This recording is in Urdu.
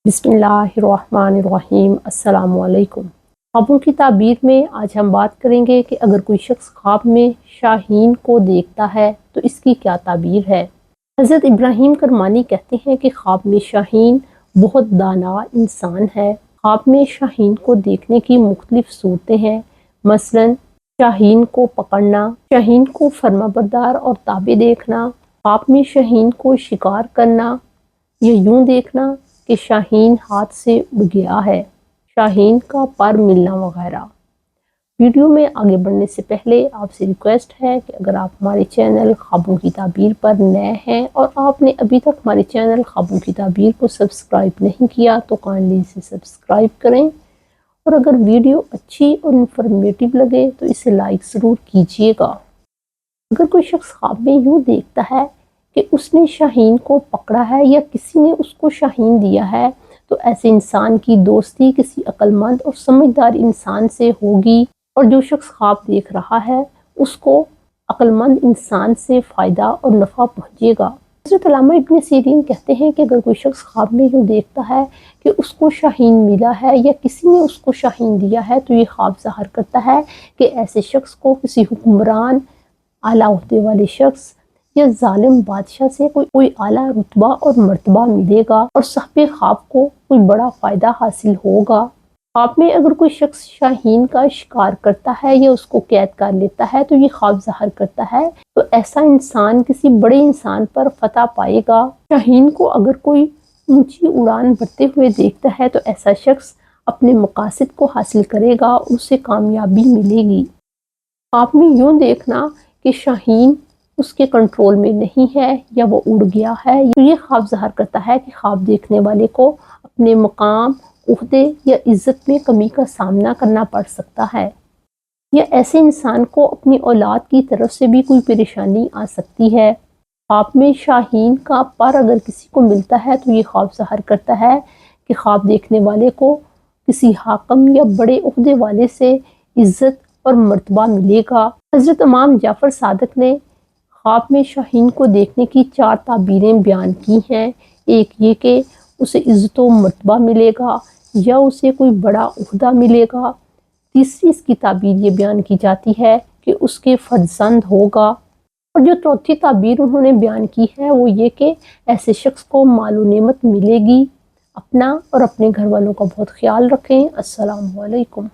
بسم اللہ الرحمن الرحیم۔ السلام علیکم۔ خوابوں کی تعبیر میں آج ہم بات کریں گے کہ اگر کوئی شخص خواب میں شاہین کو دیکھتا ہے تو اس کی کیا تعبیر ہے۔ حضرت ابراہیم کرمانی کہتے ہیں کہ خواب میں شاہین بہت دانا انسان ہے۔ خواب میں شاہین کو دیکھنے کی مختلف صورتیں ہیں، مثلا شاہین کو پکڑنا، شاہین کو فرمانبردار اور تابع دیکھنا، خواب میں شاہین کو شکار کرنا، یا یوں دیکھنا کہ شاہین ہاتھ سے اڑ گیا ہے، شاہین کا پر ملنا وغیرہ۔ ویڈیو میں آگے بڑھنے سے پہلے آپ سے ریکویسٹ ہے کہ اگر آپ ہمارے چینل خوابوں کی تعبیر پر نئے ہیں اور آپ نے ابھی تک ہمارے چینل خوابوں کی تعبیر کو سبسکرائب نہیں کیا تو کائنڈلی اسے سبسکرائب کریں، اور اگر ویڈیو اچھی اور انفارمیٹیو لگے تو اسے لائک ضرور کیجیے گا۔ اگر کوئی شخص خواب میں یوں دیکھتا ہے کہ اس نے شاہین کو پکڑا ہے یا کسی نے اس کو شاہین دیا ہے تو ایسے انسان کی دوستی کسی عقل مند اور سمجھدار انسان سے ہوگی، اور جو شخص خواب دیکھ رہا ہے اس کو عقل مند انسان سے فائدہ اور نفع پہنچے گا۔ حضرت علامہ ابن سیرین کہتے ہیں کہ اگر کوئی شخص خواب میں یوں دیکھتا ہے کہ اس کو شاہین ملا ہے یا کسی نے اس کو شاہین دیا ہے تو یہ خواب ظاہر کرتا ہے کہ ایسے شخص کو کسی حکمران، اعلیٰ عہدے والے شخص یا ظالم بادشاہ سے کوئی اعلیٰ رتبہ اور مرتبہ ملے گا اور صاحب خواب کو کوئی بڑا فائدہ حاصل ہوگا۔ خواب میں اگر کوئی شخص شاہین کا شکار کرتا ہے یا اس کو قید کر لیتا ہے تو یہ خواب ظاہر کرتا ہے تو ایسا انسان کسی بڑے انسان پر فتح پائے گا۔ شاہین کو اگر کوئی اونچی اڑان بھرتے ہوئے دیکھتا ہے تو ایسا شخص اپنے مقاصد کو حاصل کرے گا، اسے کامیابی ملے گی۔ خواب میں یوں دیکھنا کہ شاہین اس کے کنٹرول میں نہیں ہے یا وہ اڑ گیا ہے، یہ خواب ظاہر کرتا ہے کہ خواب دیکھنے والے کو اپنے مقام، عہدے یا عزت میں کمی کا سامنا کرنا پڑ سکتا ہے، یا ایسے انسان کو اپنی اولاد کی طرف سے بھی کوئی پریشانی آ سکتی ہے۔ خواب میں شاہین کا پر اگر کسی کو ملتا ہے تو یہ خواب ظاہر کرتا ہے کہ خواب دیکھنے والے کو کسی حاکم یا بڑے عہدے والے سے عزت اور مرتبہ ملے گا۔ حضرت امام جعفر صادق نے خواب میں شاہین کو دیکھنے کی 4 تعبیریں بیان کی ہیں۔ ایک یہ کہ اسے عزت و مرتبہ ملے گا یا اسے کوئی بڑا عہدہ ملے گا۔ تیسری اس کی تعبیر یہ بیان کی جاتی ہے کہ اس کے فرزند ہوگا، اور جو چوتھی تعبیر انہوں نے بیان کی ہے وہ یہ کہ ایسے شخص کو مال و نعمت ملے گی۔ اپنا اور اپنے گھر والوں کا بہت خیال رکھیں۔ السلام علیکم۔